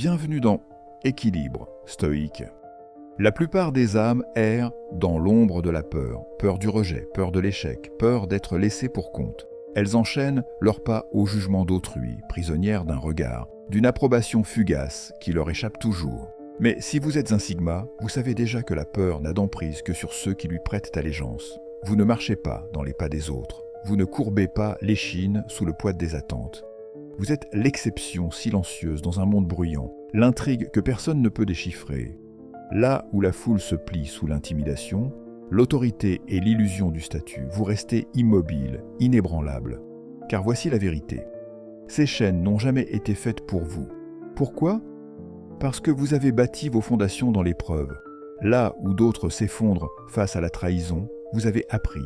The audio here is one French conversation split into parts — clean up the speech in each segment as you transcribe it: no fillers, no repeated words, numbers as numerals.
Bienvenue dans Équilibre stoïque. La plupart des âmes errent dans l'ombre de la peur, peur du rejet, peur de l'échec, peur d'être laissées pour compte. Elles enchaînent leurs pas au jugement d'autrui, prisonnières d'un regard, d'une approbation fugace qui leur échappe toujours. Mais si vous êtes un sigma, vous savez déjà que la peur n'a d'emprise que sur ceux qui lui prêtent allégeance. Vous ne marchez pas dans les pas des autres, vous ne courbez pas l'échine sous le poids des attentes. Vous êtes l'exception silencieuse dans un monde bruyant, l'intrigue que personne ne peut déchiffrer. Là où la foule se plie sous l'intimidation, l'autorité et l'illusion du statut, vous restez immobile, inébranlable. Car voici la vérité. Ces chaînes n'ont jamais été faites pour vous. Pourquoi ? Parce que vous avez bâti vos fondations dans l'épreuve. Là où d'autres s'effondrent face à la trahison, vous avez appris.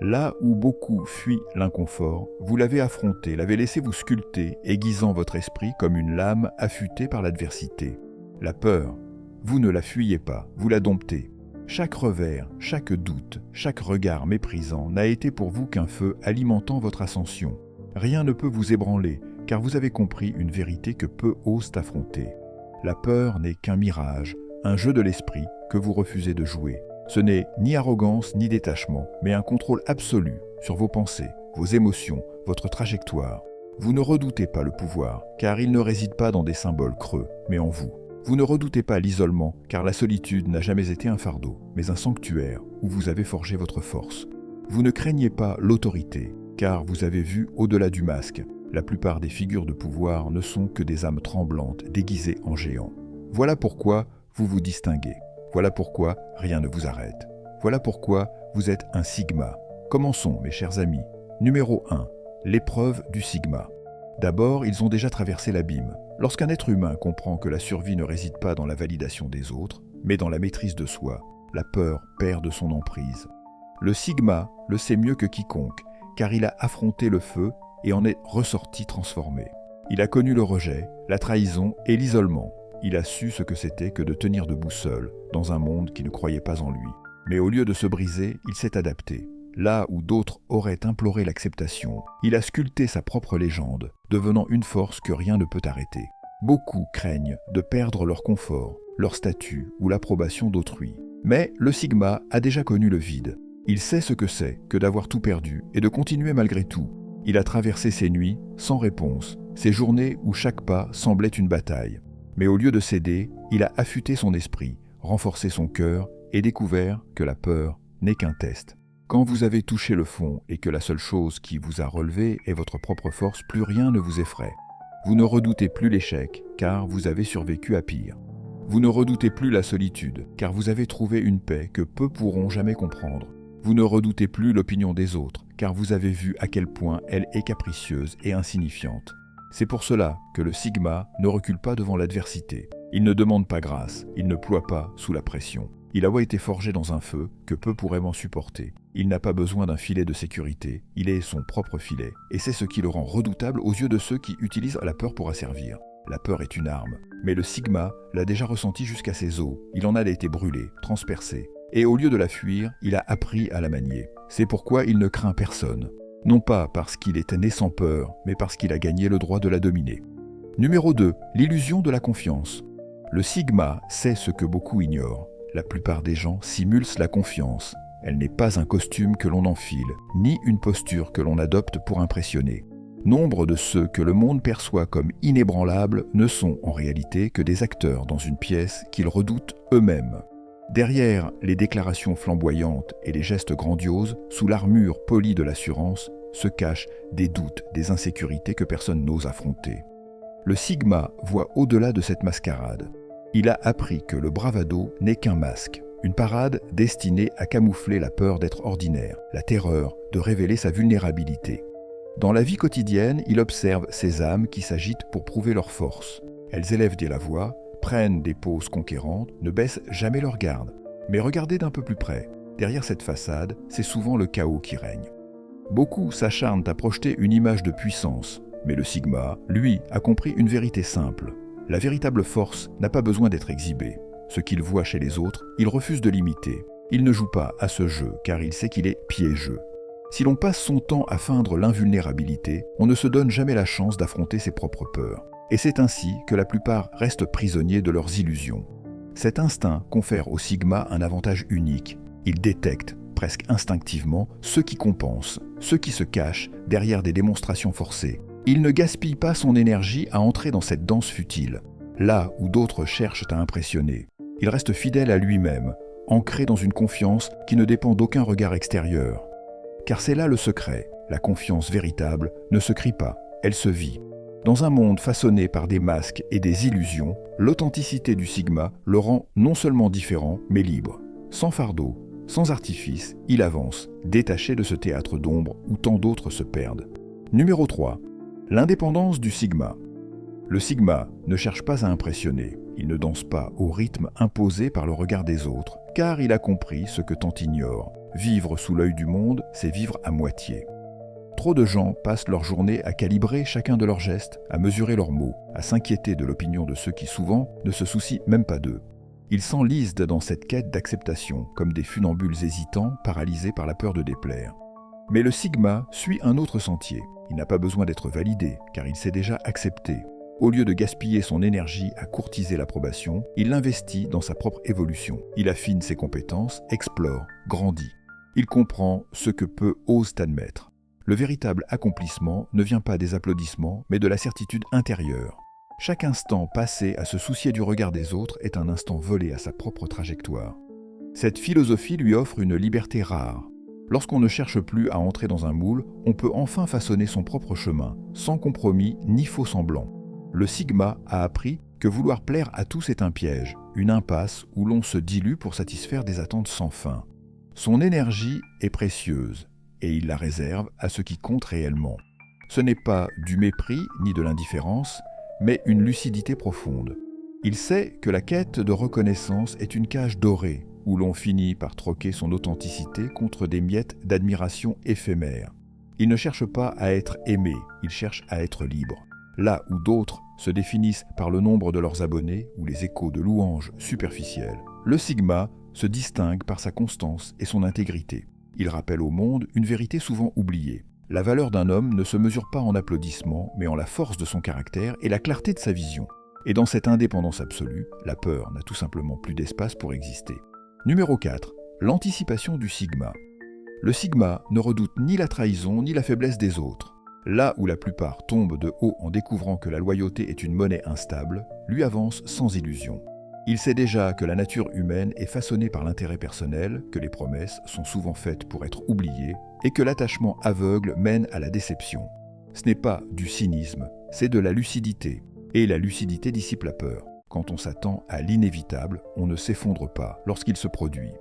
Là où beaucoup fuient l'inconfort, vous l'avez affronté, l'avez laissé vous sculpter, aiguisant votre esprit comme une lame affûtée par l'adversité. La peur, vous ne la fuyez pas, vous la domptez. Chaque revers, chaque doute, chaque regard méprisant n'a été pour vous qu'un feu alimentant votre ascension. Rien ne peut vous ébranler, car vous avez compris une vérité que peu osent affronter. La peur n'est qu'un mirage, un jeu de l'esprit que vous refusez de jouer. Ce n'est ni arrogance ni détachement, mais un contrôle absolu sur vos pensées, vos émotions, votre trajectoire. Vous ne redoutez pas le pouvoir, car il ne réside pas dans des symboles creux, mais en vous. Vous ne redoutez pas l'isolement, car la solitude n'a jamais été un fardeau, mais un sanctuaire où vous avez forgé votre force. Vous ne craignez pas l'autorité, car vous avez vu au-delà du masque. La plupart des figures de pouvoir ne sont que des âmes tremblantes déguisées en géants. Voilà pourquoi vous vous distinguez. Voilà pourquoi rien ne vous arrête. Voilà pourquoi vous êtes un sigma. Commençons, mes chers amis. Numéro 1. L'épreuve du sigma. D'abord, ils ont déjà traversé l'abîme. Lorsqu'un être humain comprend que la survie ne réside pas dans la validation des autres, mais dans la maîtrise de soi, la peur perd de son emprise. Le sigma le sait mieux que quiconque, car il a affronté le feu et en est ressorti transformé. Il a connu le rejet, la trahison et l'isolement. Il a su ce que c'était que de tenir debout seul, dans un monde qui ne croyait pas en lui. Mais au lieu de se briser, il s'est adapté. Là où d'autres auraient imploré l'acceptation, il a sculpté sa propre légende, devenant une force que rien ne peut arrêter. Beaucoup craignent de perdre leur confort, leur statut ou l'approbation d'autrui. Mais le sigma a déjà connu le vide. Il sait ce que c'est que d'avoir tout perdu et de continuer malgré tout. Il a traversé ses nuits sans réponse, ces journées où chaque pas semblait une bataille. Mais au lieu de céder, il a affûté son esprit, renforcé son cœur et découvert que la peur n'est qu'un test. Quand vous avez touché le fond et que la seule chose qui vous a relevé est votre propre force, plus rien ne vous effraie. Vous ne redoutez plus l'échec, car vous avez survécu à pire. Vous ne redoutez plus la solitude, car vous avez trouvé une paix que peu pourront jamais comprendre. Vous ne redoutez plus l'opinion des autres, car vous avez vu à quel point elle est capricieuse et insignifiante. C'est pour cela que le sigma ne recule pas devant l'adversité. Il ne demande pas grâce, il ne ploie pas sous la pression. Il a été forgé dans un feu que peu pourraient m'en supporter. Il n'a pas besoin d'un filet de sécurité, il est son propre filet. Et c'est ce qui le rend redoutable aux yeux de ceux qui utilisent la peur pour asservir. La peur est une arme, mais le sigma l'a déjà ressentie jusqu'à ses os. Il en a été brûlé, transpercé. Et au lieu de la fuir, il a appris à la manier. C'est pourquoi il ne craint personne. Non pas parce qu'il est né sans peur, mais parce qu'il a gagné le droit de la dominer. Numéro 2. L'illusion de la confiance. Le sigma sait ce que beaucoup ignorent. La plupart des gens simulent la confiance. Elle n'est pas un costume que l'on enfile, ni une posture que l'on adopte pour impressionner. Nombre de ceux que le monde perçoit comme inébranlables ne sont en réalité que des acteurs dans une pièce qu'ils redoutent eux-mêmes. Derrière les déclarations flamboyantes et les gestes grandioses, sous l'armure polie de l'assurance, se cachent des doutes, des insécurités que personne n'ose affronter. Le sigma voit au-delà de cette mascarade. Il a appris que le bravado n'est qu'un masque, une parade destinée à camoufler la peur d'être ordinaire, la terreur de révéler sa vulnérabilité. Dans la vie quotidienne, il observe ces âmes qui s'agitent pour prouver leur force. Elles élèvent la voix, prennent des poses conquérantes, ne baissent jamais leur garde. Mais regardez d'un peu plus près, derrière cette façade, c'est souvent le chaos qui règne. Beaucoup s'acharnent à projeter une image de puissance, mais le sigma, lui, a compris une vérité simple. La véritable force n'a pas besoin d'être exhibée. Ce qu'il voit chez les autres, il refuse de l'imiter. Il ne joue pas à ce jeu, car il sait qu'il est piégeux. Si l'on passe son temps à feindre l'invulnérabilité, on ne se donne jamais la chance d'affronter ses propres peurs. Et c'est ainsi que la plupart restent prisonniers de leurs illusions. Cet instinct confère au sigma un avantage unique. Il détecte, presque instinctivement, ceux qui compensent, ceux qui se cachent derrière des démonstrations forcées. Il ne gaspille pas son énergie à entrer dans cette danse futile, là où d'autres cherchent à impressionner. Il reste fidèle à lui-même, ancré dans une confiance qui ne dépend d'aucun regard extérieur. Car c'est là le secret, la confiance véritable ne se crie pas, elle se vit. Dans un monde façonné par des masques et des illusions, l'authenticité du sigma le rend non seulement différent, mais libre. Sans fardeau, sans artifice, il avance, détaché de ce théâtre d'ombre où tant d'autres se perdent. Numéro 3. L'indépendance du sigma. Le sigma ne cherche pas à impressionner, il ne danse pas au rythme imposé par le regard des autres, car il a compris ce que tant ignorent. Vivre sous l'œil du monde, c'est vivre à moitié. Trop de gens passent leur journée à calibrer chacun de leurs gestes, à mesurer leurs mots, à s'inquiéter de l'opinion de ceux qui souvent ne se soucient même pas d'eux. Ils s'enlisent dans cette quête d'acceptation, comme des funambules hésitants, paralysés par la peur de déplaire. Mais le sigma suit un autre sentier. Il n'a pas besoin d'être validé, car il s'est déjà accepté. Au lieu de gaspiller son énergie à courtiser l'approbation, il l'investit dans sa propre évolution. Il affine ses compétences, explore, grandit. Il comprend ce que peu osent admettre. Le véritable accomplissement ne vient pas des applaudissements, mais de la certitude intérieure. Chaque instant passé à se soucier du regard des autres est un instant volé à sa propre trajectoire. Cette philosophie lui offre une liberté rare. Lorsqu'on ne cherche plus à entrer dans un moule, on peut enfin façonner son propre chemin, sans compromis ni faux semblant. Le sigma a appris que vouloir plaire à tous est un piège, une impasse où l'on se dilue pour satisfaire des attentes sans fin. Son énergie est précieuse, et il la réserve à ce qui compte réellement. Ce n'est pas du mépris ni de l'indifférence, mais une lucidité profonde. Il sait que la quête de reconnaissance est une cage dorée, où l'on finit par troquer son authenticité contre des miettes d'admiration éphémères. Il ne cherche pas à être aimé, il cherche à être libre. Là où d'autres se définissent par le nombre de leurs abonnés ou les échos de louanges superficielles, le sigma se distingue par sa constance et son intégrité. Il rappelle au monde une vérité souvent oubliée. La valeur d'un homme ne se mesure pas en applaudissements, mais en la force de son caractère et la clarté de sa vision. Et dans cette indépendance absolue, la peur n'a tout simplement plus d'espace pour exister. Numéro 4. L'anticipation du sigma. Le sigma ne redoute ni la trahison ni la faiblesse des autres. Là où la plupart tombent de haut en découvrant que la loyauté est une monnaie instable, lui avance sans illusion. Il sait déjà que la nature humaine est façonnée par l'intérêt personnel, que les promesses sont souvent faites pour être oubliées, et que l'attachement aveugle mène à la déception. Ce n'est pas du cynisme, c'est de la lucidité. Et la lucidité dissipe la peur. Quand on s'attend à l'inévitable, on ne s'effondre pas lorsqu'il se produit.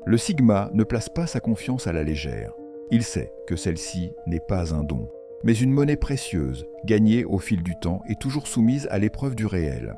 Le sigma ne place pas sa confiance à la légère. Il sait que celle-ci n'est pas un don, mais une monnaie précieuse, gagnée au fil du temps et toujours soumise à l'épreuve du réel.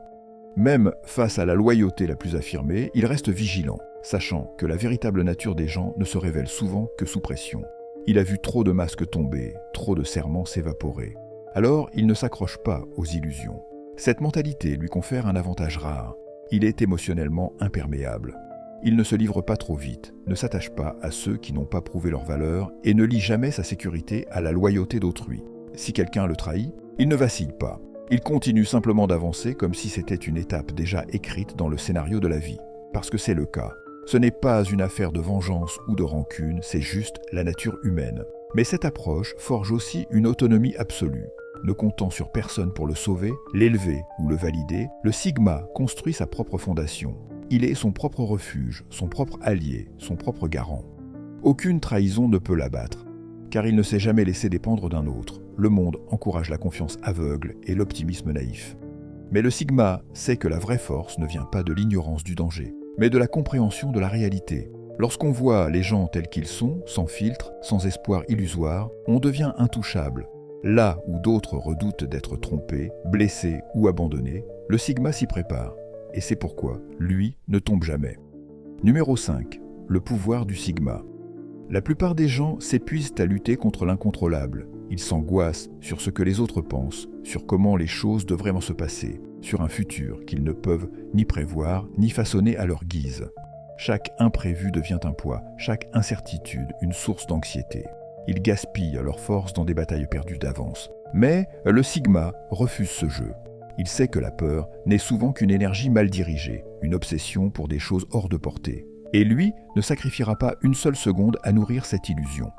Même face à la loyauté la plus affirmée, il reste vigilant, sachant que la véritable nature des gens ne se révèle souvent que sous pression. Il a vu trop de masques tomber, trop de serments s'évaporer. Alors, il ne s'accroche pas aux illusions. Cette mentalité lui confère un avantage rare. Il est émotionnellement imperméable. Il ne se livre pas trop vite, ne s'attache pas à ceux qui n'ont pas prouvé leur valeur et ne lie jamais sa sécurité à la loyauté d'autrui. Si quelqu'un le trahit, il ne vacille pas. Il continue simplement d'avancer comme si c'était une étape déjà écrite dans le scénario de la vie. Parce que c'est le cas. Ce n'est pas une affaire de vengeance ou de rancune, c'est juste la nature humaine. Mais cette approche forge aussi une autonomie absolue. Ne comptant sur personne pour le sauver, l'élever ou le valider, le sigma construit sa propre fondation. Il est son propre refuge, son propre allié, son propre garant. Aucune trahison ne peut l'abattre, car il ne s'est jamais laissé dépendre d'un autre. Le monde encourage la confiance aveugle et l'optimisme naïf. Mais le sigma sait que la vraie force ne vient pas de l'ignorance du danger, mais de la compréhension de la réalité. Lorsqu'on voit les gens tels qu'ils sont, sans filtre, sans espoir illusoire, on devient intouchable. Là où d'autres redoutent d'être trompés, blessés ou abandonnés, le sigma s'y prépare. Et c'est pourquoi lui ne tombe jamais. Numéro 5. Le pouvoir du sigma. La plupart des gens s'épuisent à lutter contre l'incontrôlable. Ils s'angoissent sur ce que les autres pensent, sur comment les choses devraient se passer, sur un futur qu'ils ne peuvent ni prévoir ni façonner à leur guise. Chaque imprévu devient un poids, chaque incertitude une source d'anxiété. Ils gaspillent leur force dans des batailles perdues d'avance. Mais le sigma refuse ce jeu. Il sait que la peur n'est souvent qu'une énergie mal dirigée, une obsession pour des choses hors de portée. Et lui ne sacrifiera pas une seule seconde à nourrir cette illusion.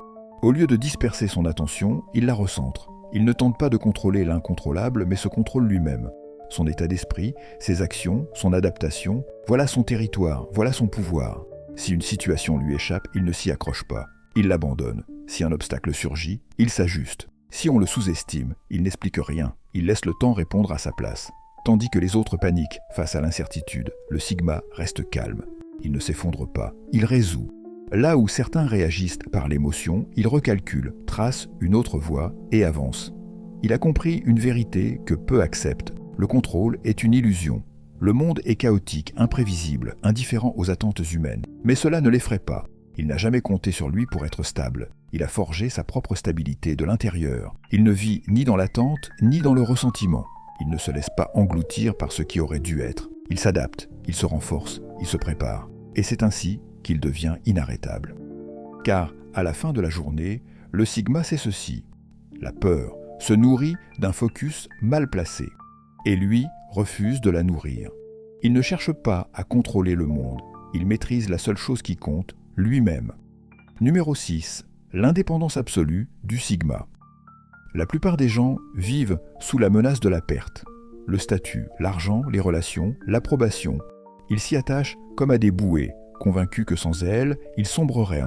Au lieu de disperser son attention, il la recentre. Il ne tente pas de contrôler l'incontrôlable, mais se contrôle lui-même. Son état d'esprit, ses actions, son adaptation, voilà son territoire, voilà son pouvoir. Si une situation lui échappe, il ne s'y accroche pas. Il l'abandonne. Si un obstacle surgit, il s'ajuste. Si on le sous-estime, il n'explique rien. Il laisse le temps répondre à sa place. Tandis que les autres paniquent face à l'incertitude, le Sigma reste calme. Il ne s'effondre pas, il résout. Là où certains réagissent par l'émotion, il recalcule, trace une autre voie et avance. Il a compris une vérité que peu acceptent. Le contrôle est une illusion. Le monde est chaotique, imprévisible, indifférent aux attentes humaines. Mais cela ne l'effraie pas. Il n'a jamais compté sur lui pour être stable. Il a forgé sa propre stabilité de l'intérieur. Il ne vit ni dans l'attente, ni dans le ressentiment. Il ne se laisse pas engloutir par ce qui aurait dû être. Il s'adapte, il se renforce, il se prépare. Et c'est ainsi qu'il devient inarrêtable. Car, à la fin de la journée, le Sigma sait ceci. La peur se nourrit d'un focus mal placé. Et lui refuse de la nourrir. Il ne cherche pas à contrôler le monde. Il maîtrise la seule chose qui compte, lui-même. Numéro 6. L'indépendance absolue du Sigma. La plupart des gens vivent sous la menace de la perte. Le statut, l'argent, les relations, l'approbation. Ils s'y attachent comme à des bouées, convaincus que sans elles, ils sombreraient.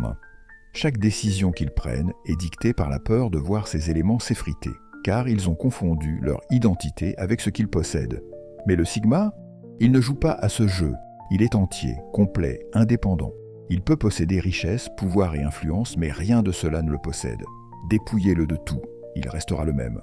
Chaque décision qu'ils prennent est dictée par la peur de voir ces éléments s'effriter, car ils ont confondu leur identité avec ce qu'ils possèdent. Mais le Sigma, il ne joue pas à ce jeu. Il est entier, complet, indépendant. Il peut posséder richesse, pouvoir et influence, mais rien de cela ne le possède. Dépouillez-le de tout, il restera le même.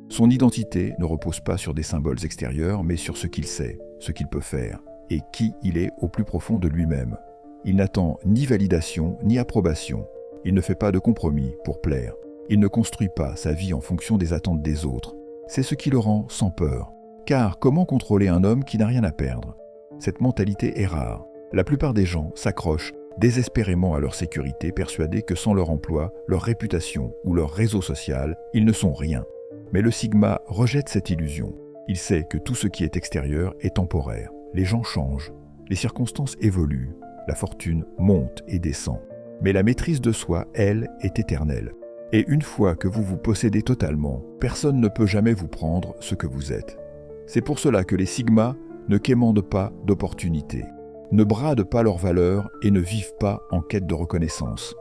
Son identité ne repose pas sur des symboles extérieurs, mais sur ce qu'il sait, ce qu'il peut faire, et qui il est au plus profond de lui-même. Il n'attend ni validation, ni approbation. Il ne fait pas de compromis pour plaire. Il ne construit pas sa vie en fonction des attentes des autres. C'est ce qui le rend sans peur. Car comment contrôler un homme qui n'a rien à perdre? Cette mentalité est rare. La plupart des gens s'accrochent désespérément à leur sécurité, persuadés que sans leur emploi, leur réputation ou leur réseau social, ils ne sont rien. Mais le Sigma rejette cette illusion. Il sait que tout ce qui est extérieur est temporaire. Les gens changent, les circonstances évoluent, la fortune monte et descend. Mais la maîtrise de soi, elle, est éternelle. Et une fois que vous vous possédez totalement, personne ne peut jamais vous prendre ce que vous êtes. C'est pour cela que les Sigmas ne quémandent pas d'opportunités, ne bradent pas leurs valeurs et ne vivent pas en quête de reconnaissance.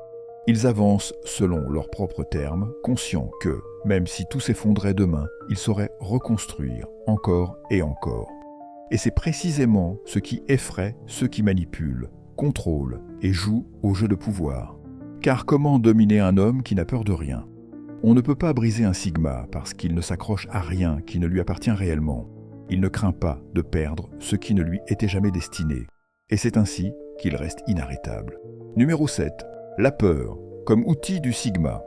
Ils avancent selon leurs propres termes, conscients que, même si tout s'effondrait demain, ils sauraient reconstruire encore et encore. Et c'est précisément ce qui effraie ceux qui manipulent, contrôlent et jouent au jeu de pouvoir. Car comment dominer un homme qui n'a peur de rien? On ne peut pas briser un Sigma parce qu'il ne s'accroche à rien qui ne lui appartient réellement. Il ne craint pas de perdre ce qui ne lui était jamais destiné. Et c'est ainsi qu'il reste inarrêtable. Numéro 7. La peur, comme outil du Sigma.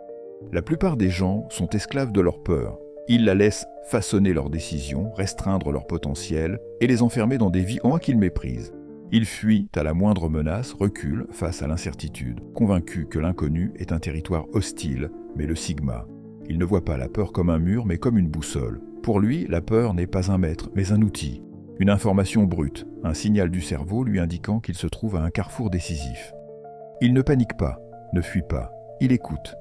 La plupart des gens sont esclaves de leur peur. Ils la laissent façonner leurs décisions, restreindre leur potentiel et les enfermer dans des vies en qu'ils méprisent. Ils fuient à la moindre menace, reculent face à l'incertitude, convaincus que l'inconnu est un territoire hostile, mais le Sigma. Il ne voit pas la peur comme un mur, mais comme une boussole. Pour lui, la peur n'est pas un maître, mais un outil. Une information brute, un signal du cerveau lui indiquant qu'il se trouve à un carrefour décisif. Il ne panique pas, ne fuit pas, il écoute.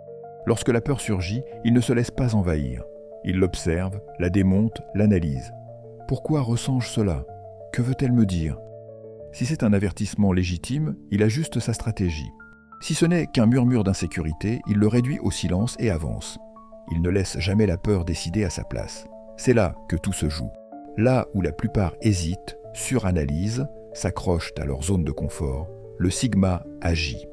Lorsque la peur surgit, il ne se laisse pas envahir. Il l'observe, la démonte, l'analyse. Pourquoi ressens-je cela? Que veut-elle me dire? Si c'est un avertissement légitime, il ajuste sa stratégie. Si ce n'est qu'un murmure d'insécurité, il le réduit au silence et avance. Il ne laisse jamais la peur décider à sa place. C'est là que tout se joue. Là où la plupart hésitent, suranalysent, s'accrochent à leur zone de confort, le Sigma agit.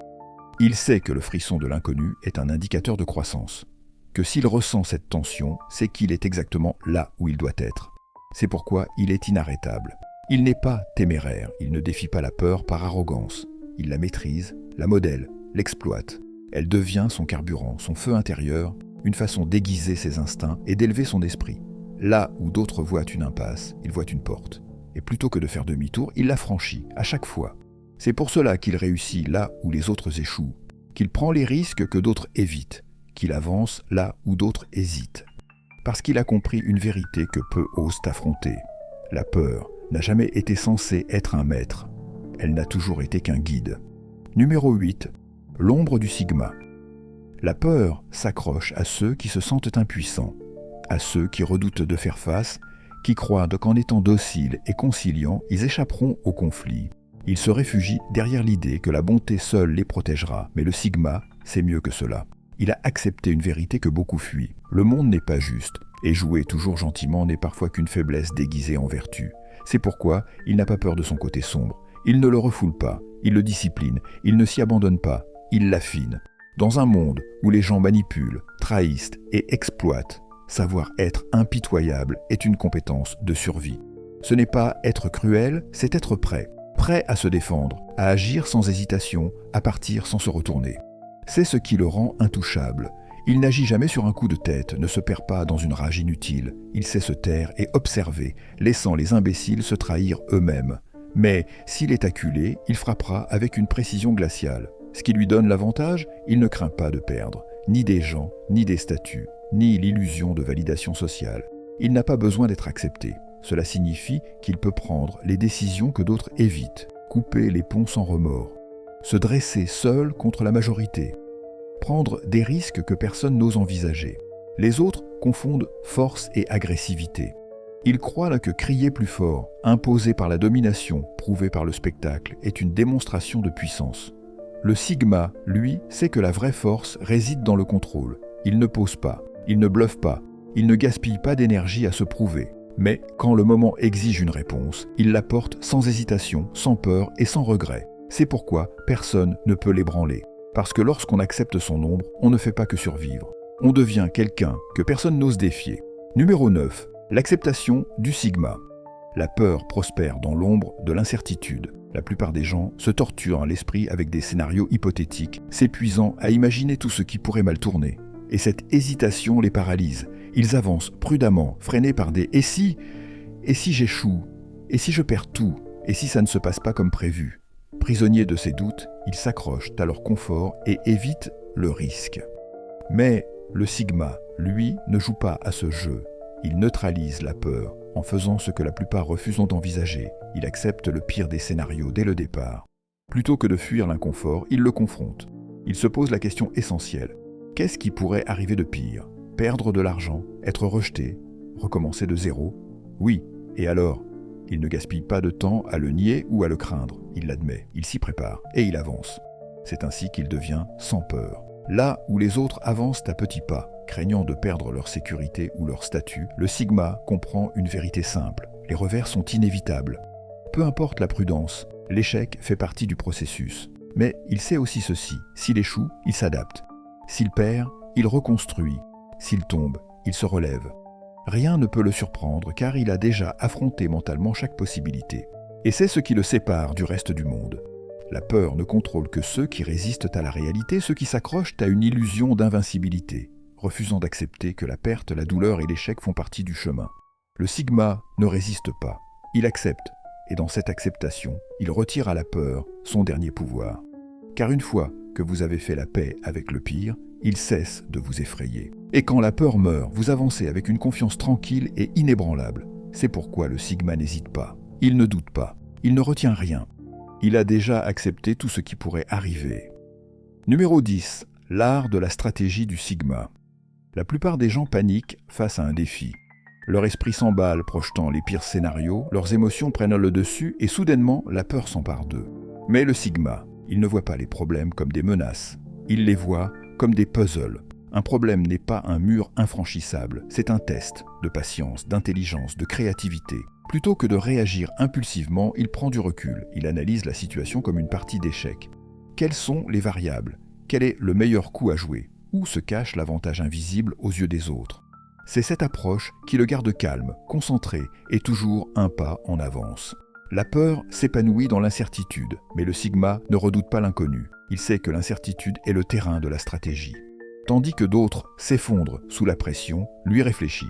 Il sait que le frisson de l'inconnu est un indicateur de croissance. Que s'il ressent cette tension, c'est qu'il est exactement là où il doit être. C'est pourquoi il est inarrêtable. Il n'est pas téméraire, il ne défie pas la peur par arrogance. Il la maîtrise, la modèle, l'exploite. Elle devient son carburant, son feu intérieur, une façon d'aiguiser ses instincts et d'élever son esprit. Là où d'autres voient une impasse, il voit une porte. Et plutôt que de faire demi-tour, il la franchit, à chaque fois. C'est pour cela qu'il réussit là où les autres échouent, qu'il prend les risques que d'autres évitent, qu'il avance là où d'autres hésitent. parce qu'il a compris une vérité que peu osent affronter. La peur n'a jamais été censée être un maître. Elle n'a toujours été qu'un guide. Numéro 8. L'ombre du sigma. La peur s'accroche à ceux qui se sentent impuissants, à ceux qui redoutent de faire face, qui croient qu'en étant dociles et conciliants, ils échapperont au conflit. Ils se réfugient derrière l'idée que la bonté seule les protégera, mais le sigma, c'est mieux que cela. Il a accepté une vérité que beaucoup fuient. Le monde n'est pas juste, et jouer toujours gentiment n'est parfois qu'une faiblesse déguisée en vertu. C'est pourquoi il n'a pas peur de son côté sombre. Il ne le refoule pas, il le discipline, il ne s'y abandonne pas, il l'affine. Dans un monde où les gens manipulent, trahissent et exploitent, savoir être impitoyable est une compétence de survie. Ce n'est pas être cruel, c'est être prêt. Prêt à se défendre, à agir sans hésitation, à partir sans se retourner. C'est ce qui le rend intouchable. Il n'agit jamais sur un coup de tête, ne se perd pas dans une rage inutile. Il sait se taire et observer, laissant les imbéciles se trahir eux-mêmes. Mais s'il est acculé, il frappera avec une précision glaciale. Ce qui lui donne l'avantage, il ne craint pas de perdre, ni des gens, ni des statuts, ni l'illusion de validation sociale. Il n'a pas besoin d'être accepté. Cela signifie qu'il peut prendre les décisions que d'autres évitent, couper les ponts sans remords, se dresser seul contre la majorité, prendre des risques que personne n'ose envisager. Les autres confondent force et agressivité. Ils croient que crier plus fort, imposé par la domination, prouvé par le spectacle, est une démonstration de puissance. Le sigma, lui, sait que la vraie force réside dans le contrôle. Il ne pose pas, il ne bluffe pas, il ne gaspille pas d'énergie à se prouver. Mais quand le moment exige une réponse, il l'apporte sans hésitation, sans peur et sans regret. C'est pourquoi personne ne peut l'ébranler. Parce que lorsqu'on accepte son ombre, on ne fait pas que survivre. On devient quelqu'un que personne n'ose défier. Numéro 9. L'acceptation du sigma. La peur prospère dans l'ombre de l'incertitude. La plupart des gens se torturent l'esprit avec des scénarios hypothétiques, s'épuisant à imaginer tout ce qui pourrait mal tourner. Et cette hésitation les paralyse. Ils avancent prudemment, freinés par des « et si j'échoue ? Et si je perds tout ? Et si ça ne se passe pas comme prévu ?» Prisonniers de ces doutes, ils s'accrochent à leur confort et évitent le risque. Mais le sigma, lui, ne joue pas à ce jeu. Il neutralise la peur en faisant ce que la plupart refusent d'envisager. Il accepte le pire des scénarios dès le départ. Plutôt que de fuir l'inconfort, il le confronte. Il se pose la question essentielle. Qu'est-ce qui pourrait arriver de pire ? Perdre de l'argent, être rejeté, recommencer de zéro ? Oui, et alors ? Il ne gaspille pas de temps à le nier ou à le craindre. Il l'admet, il s'y prépare et il avance. C'est ainsi qu'il devient sans peur. Là où les autres avancent à petits pas, craignant de perdre leur sécurité ou leur statut, le sigma comprend une vérité simple. Les revers sont inévitables. Peu importe la prudence, l'échec fait partie du processus. Mais il sait aussi ceci, s'il échoue, il s'adapte. S'il perd, il reconstruit. S'il tombe, il se relève. Rien ne peut le surprendre car il a déjà affronté mentalement chaque possibilité. Et c'est ce qui le sépare du reste du monde. La peur ne contrôle que ceux qui résistent à la réalité, ceux qui s'accrochent à une illusion d'invincibilité, refusant d'accepter que la perte, la douleur et l'échec font partie du chemin. Le sigma ne résiste pas, il accepte, et dans cette acceptation, il retire à la peur son dernier pouvoir. Car une fois que vous avez fait la paix avec le pire, il cesse de vous effrayer. Et quand la peur meurt, vous avancez avec une confiance tranquille et inébranlable. C'est pourquoi le sigma n'hésite pas. Il ne doute pas. Il ne retient rien. Il a déjà accepté tout ce qui pourrait arriver. Numéro 10. L'art de la stratégie du sigma. La plupart des gens paniquent face à un défi. Leur esprit s'emballe projetant les pires scénarios, leurs émotions prennent le dessus et soudainement la peur s'empare d'eux. Mais le sigma, il ne voit pas les problèmes comme des menaces. Il les voit comme des puzzles. Un problème n'est pas un mur infranchissable, c'est un test de patience, d'intelligence, de créativité. Plutôt que de réagir impulsivement, il prend du recul, il analyse la situation comme une partie d'échec. Quelles sont les variables ? Quel est le meilleur coup à jouer ? Où se cache l'avantage invisible aux yeux des autres ? C'est cette approche qui le garde calme, concentré et toujours un pas en avance. La peur s'épanouit dans l'incertitude, mais le sigma ne redoute pas l'inconnu. Il sait que l'incertitude est le terrain de la stratégie. Tandis que d'autres s'effondrent sous la pression, lui réfléchit.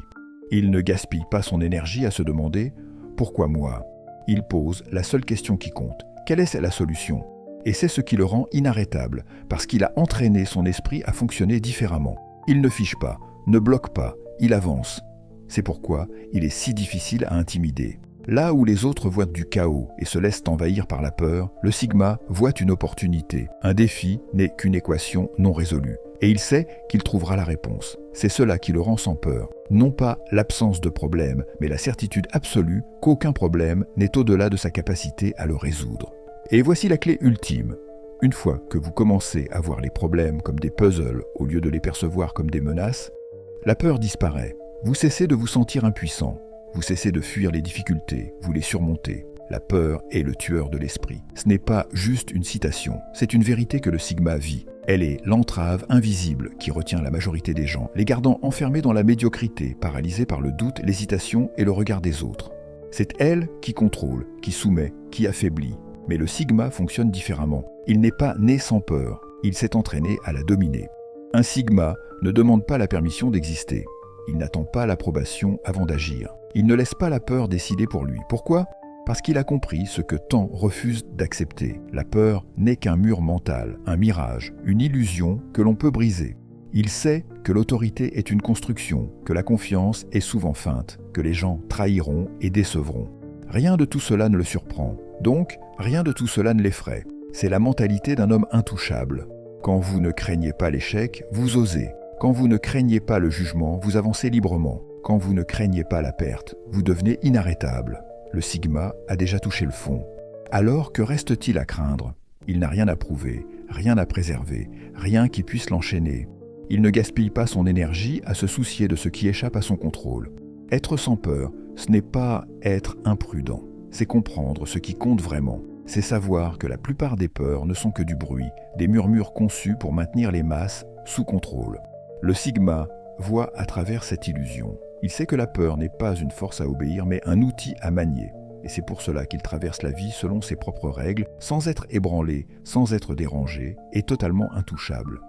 Il ne gaspille pas son énergie à se demander « Pourquoi moi ?» Il pose la seule question qui compte. Quelle est la solution ? Et c'est ce qui le rend inarrêtable, parce qu'il a entraîné son esprit à fonctionner différemment. Il ne fiche pas, ne bloque pas, il avance. C'est pourquoi il est si difficile à intimider. Là où les autres voient du chaos et se laissent envahir par la peur, le Sigma voit une opportunité. Un défi n'est qu'une équation non résolue. Et il sait qu'il trouvera la réponse. C'est cela qui le rend sans peur. Non pas l'absence de problème, mais la certitude absolue qu'aucun problème n'est au-delà de sa capacité à le résoudre. Et voici la clé ultime. Une fois que vous commencez à voir les problèmes comme des puzzles au lieu de les percevoir comme des menaces, la peur disparaît. Vous cessez de vous sentir impuissant. Vous cessez de fuir les difficultés, vous les surmontez. La peur est le tueur de l'esprit. Ce n'est pas juste une citation, c'est une vérité que le Sigma vit. Elle est l'entrave invisible qui retient la majorité des gens, les gardant enfermés dans la médiocrité, paralysés par le doute, l'hésitation et le regard des autres. C'est elle qui contrôle, qui soumet, qui affaiblit. Mais le Sigma fonctionne différemment. Il n'est pas né sans peur, il s'est entraîné à la dominer. Un Sigma ne demande pas la permission d'exister. Il n'attend pas l'approbation avant d'agir. Il ne laisse pas la peur décider pour lui. Pourquoi ? Parce qu'il a compris ce que tant refusent d'accepter. La peur n'est qu'un mur mental, un mirage, une illusion que l'on peut briser. Il sait que l'autorité est une construction, que la confiance est souvent feinte, que les gens trahiront et décevront. Rien de tout cela ne le surprend. Donc, rien de tout cela ne l'effraie. C'est la mentalité d'un homme intouchable. Quand vous ne craignez pas l'échec, vous osez. Quand vous ne craignez pas le jugement, vous avancez librement. Quand vous ne craignez pas la perte, vous devenez inarrêtable. Le Sigma a déjà touché le fond. Alors que reste-t-il à craindre ? Il n'a rien à prouver, rien à préserver, rien qui puisse l'enchaîner. Il ne gaspille pas son énergie à se soucier de ce qui échappe à son contrôle. Être sans peur, ce n'est pas être imprudent, c'est comprendre ce qui compte vraiment. C'est savoir que la plupart des peurs ne sont que du bruit, des murmures conçus pour maintenir les masses sous contrôle. Le Sigma voit à travers cette illusion. Il sait que la peur n'est pas une force à obéir, mais un outil à manier. Et c'est pour cela qu'il traverse la vie selon ses propres règles, sans être ébranlé, sans être dérangé, et totalement intouchable.